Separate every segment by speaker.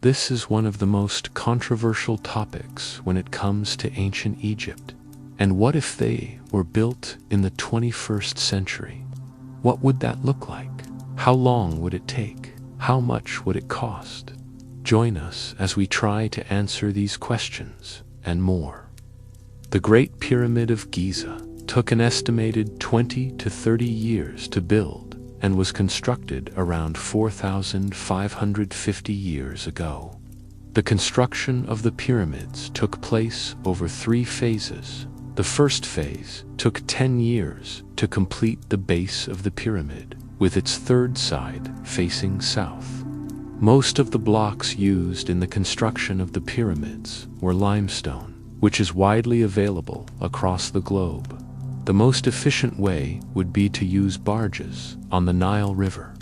Speaker 1: This is one of the most controversial topics when it comes to ancient Egypt. And what if they were built in the 21st century? What would that look like? How long would it take? How much would it cost? Join us as we try to answer these questions and more. The Great Pyramid of Giza took an estimated 20 to 30 years to build and was constructed around 4,550 years ago. The construction of the pyramids took place over 3 phases. The first phase took 10 years to complete the base of the pyramid, with its third side facing south. Most of the blocks used in the construction of the pyramids were limestone, which is widely available across the globe. The most efficient way would be to use barges on the Nile River.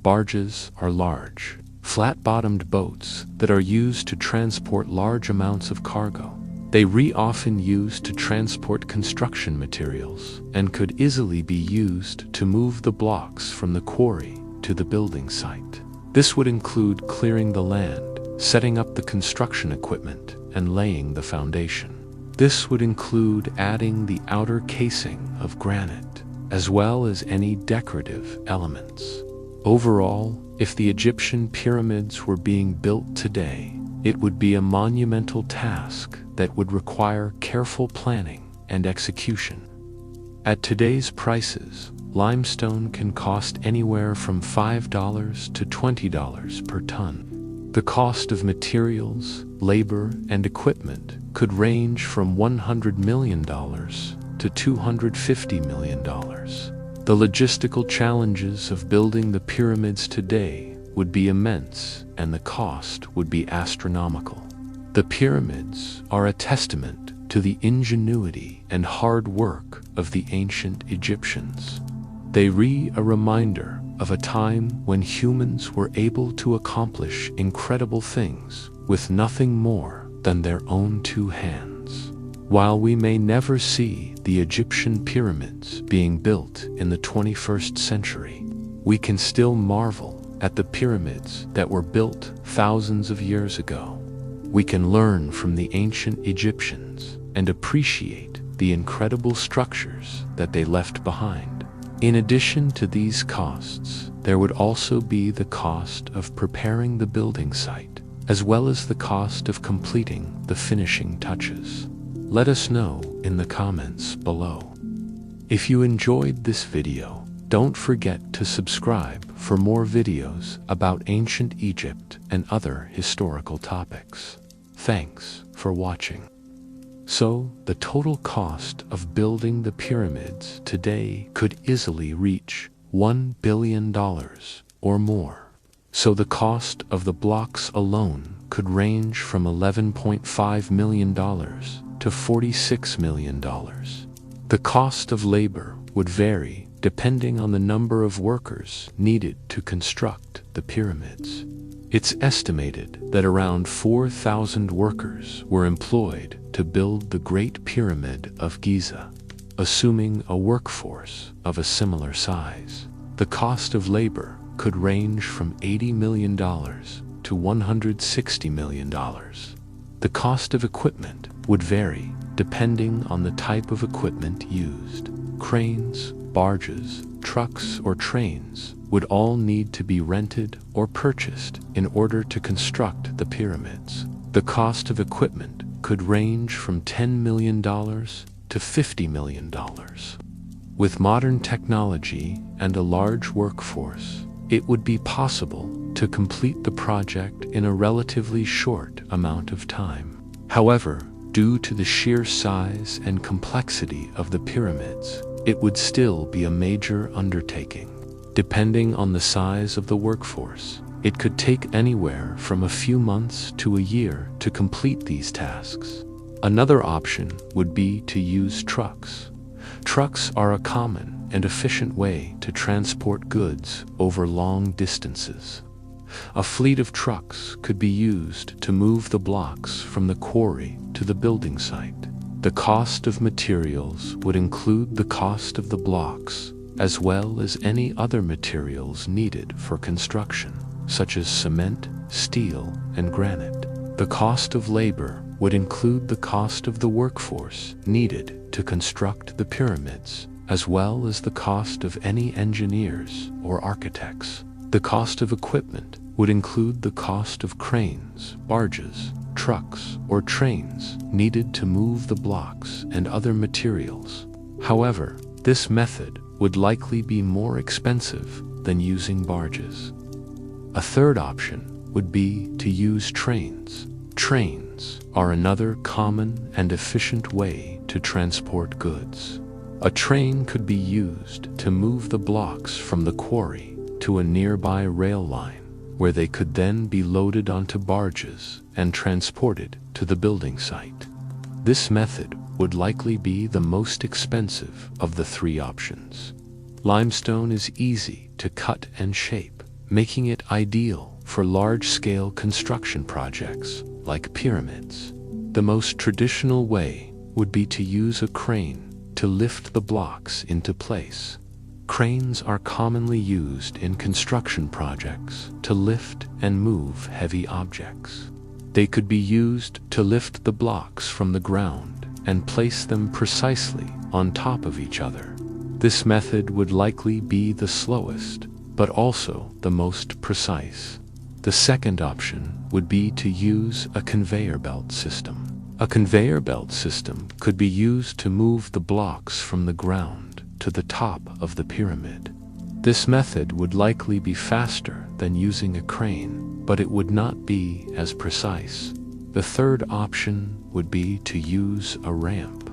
Speaker 1: Barges are large, flat-bottomed boats that are used to transport large amounts of cargo. They were often used to transport construction materials and could easily be used to move the blocks from the quarry to the building site. This would include clearing the land, setting up the construction equipment, and laying the foundation. This would include adding the outer casing of granite, as well as any decorative elements. Overall, if the Egyptian pyramids were being built today, it would be a monumental task that would require careful planning and execution. At today's prices, limestone can cost anywhere from $5 to $20 per ton. The cost of materials, labor, and equipment could range from $100 million to $250 million. The logistical challenges of building the pyramids today would be immense, and the cost would be astronomical. The pyramids are a testament to the ingenuity and hard work of the ancient Egyptians. They are a reminder of a time when humans were able to accomplish incredible things with nothing more than their own 2 hands. While we may never see the Egyptian pyramids being built in the 21st century, we can still marvel at the pyramids that were built thousands of years ago. We can learn from the ancient Egyptians and appreciate the incredible structures that they left behind. In addition to these costs, there would also be the cost of preparing the building site, as well as the cost of completing the finishing touches. Let us know in the comments below. If you enjoyed this video, don't forget to subscribe for more videos about ancient Egypt and other historical topics. Thanks for watching. So, the total cost of building the pyramids today could easily reach $1 billion or more. So the cost of the blocks alone could range from $11.5 million to $46 million. The cost of labor would vary depending on the number of workers needed to construct the pyramids. It's estimated that around 4,000 workers were employed to build the Great Pyramid of Giza, assuming a workforce of a similar size. The cost of labor could range from $80 million to $160 million. The cost of equipment would vary depending on the type of equipment used. Cranes, barges, trucks, or trains would all need to be rented or purchased in order to construct the pyramids. The cost of equipment could range from $10 million to $50 million. With modern technology and a large workforce, it would be possible to complete the project in a relatively short amount of time. However, due to the sheer size and complexity of the pyramids, it would still be a major undertaking. Depending on the size of the workforce, it could take anywhere from a few months to a year to complete these tasks. Another option would be to use trucks. Trucks are a common and efficient way to transport goods over long distances. A fleet of trucks could be used to move the blocks from the quarry to the building site. The cost of materials would include the cost of the blocks, as well as any other materials needed for construction. such as cement, steel, and granite. The cost of labor would include the cost of the workforce needed to construct the pyramids, as well as the cost of any engineers or architects. The cost of equipment would include the cost of cranes, barges, trucks, or trains needed to move the blocks and other materials. However, this method would likely be more expensive than using barges. A third option would be to use trains. Trains are another common and efficient way to transport goods. A train could be used to move the blocks from the quarry to a nearby rail line, where they could then be loaded onto barges and transported to the building site. This method would likely be the most expensive of the three options. Limestone is easy to cut and shape, making it ideal for large-scale construction projects like pyramids. The most traditional way would be to use a crane to lift the blocks into place. Cranes are commonly used in construction projects to lift and move heavy objects. They could be used to lift the blocks from the ground and place them precisely on top of each other. This method would likely be the slowest, but also the most precise. The second option would be to use a conveyor belt system. A conveyor belt system could be used to move the blocks from the ground to the top of the pyramid. This method would likely be faster than using a crane, but it would not be as precise. The third option would be to use a ramp.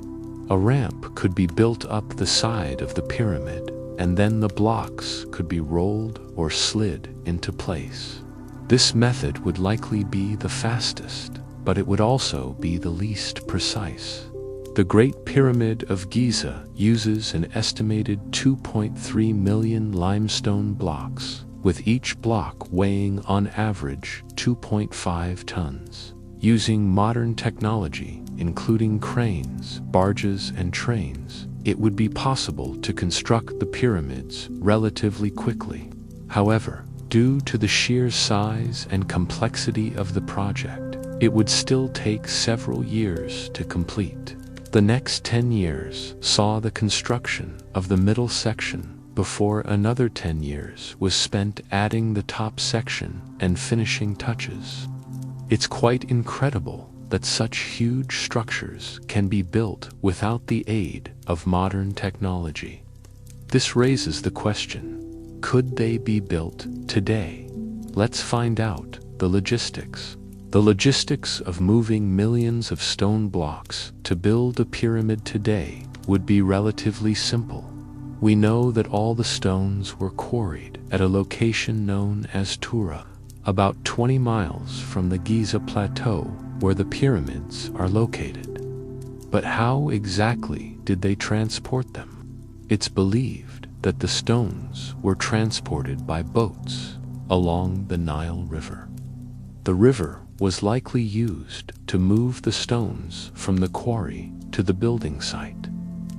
Speaker 1: A ramp could be built up the side of the pyramid, and then the blocks could be rolled or slid into place. This method would likely be the fastest, but it would also be the least precise. The Great Pyramid of Giza uses an estimated 2.3 million limestone blocks, with each block weighing on average 2.5 tons. Using modern technology, including cranes, barges, and trains, it would be possible to construct the pyramids relatively quickly. However, due to the sheer size and complexity of the project, it would still take several years to complete. The next 10 years saw the construction of the middle section before another 10 years was spent adding the top section and finishing touches. It's quite incredible that such huge structures can be built without the aid of modern technology. This raises the question, could they be built today? Let's find out the logistics. The logistics of moving millions of stone blocks to build a pyramid today would be relatively simple. We know that all the stones were quarried at a location known as Tura, about 20 miles from the Giza plateau where the pyramids are located. But how exactly did they transport them? It's believed that the stones were transported by boats along the Nile River. The river was likely used to move the stones from the quarry to the building site.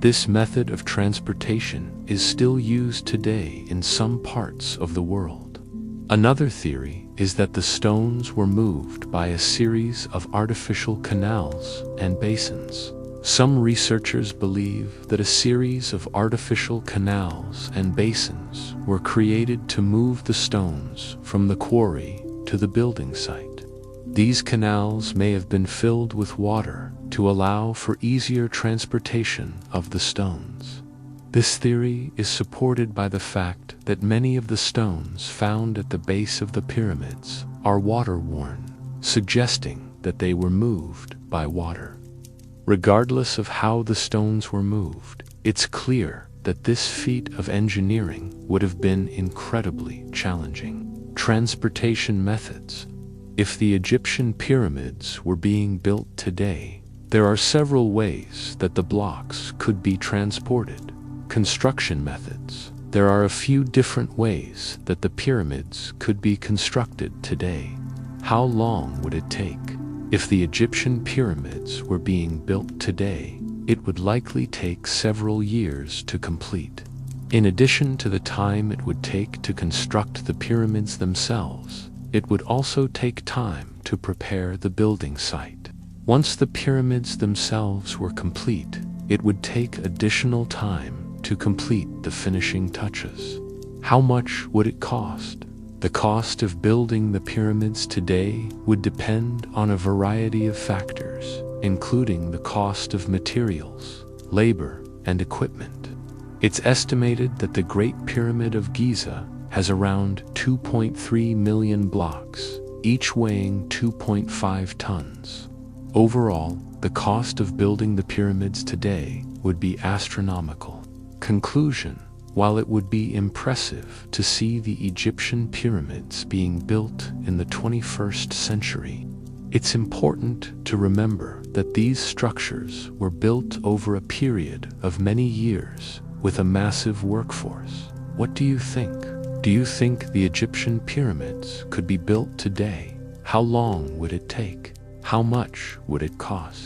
Speaker 1: This method of transportation is still used today in some parts of the world. Another theory is that the stones were moved by a series of artificial canals and basins. Some researchers believe that a series of artificial canals and basins were created to move the stones from the quarry to the building site. These canals may have been filled with water to allow for easier transportation of the stones. This theory is supported by the fact that many of the stones found at the base of the pyramids are water-worn, suggesting that they were moved by water. Regardless of how the stones were moved, it's clear that this feat of engineering would have been incredibly challenging. Transportation methods. If the Egyptian pyramids were being built today, there are several ways that the blocks could be transported. Construction methods. There are a few different ways that the pyramids could be constructed today. How long would it take? If the Egyptian pyramids were being built today, it would likely take several years to complete. In addition to the time it would take to construct the pyramids themselves, it would also take time to prepare the building site. Once the pyramids themselves were complete, it would take additional time to complete the finishing touches. How much would it cost? The cost of building the pyramids today would depend on a variety of factors, including the cost of materials, labor, and equipment. It's estimated that the Great Pyramid of Giza has around 2.3 million blocks, each weighing 2.5 tons. Overall, the cost of building the pyramids today would be astronomical. Conclusion: while it would be impressive to see the Egyptian pyramids being built in the 21st century, it's important to remember that these structures were built over a period of many years with a massive workforce. What do you think? Do you think the Egyptian pyramids could be built today? How long would it take? How much would it cost?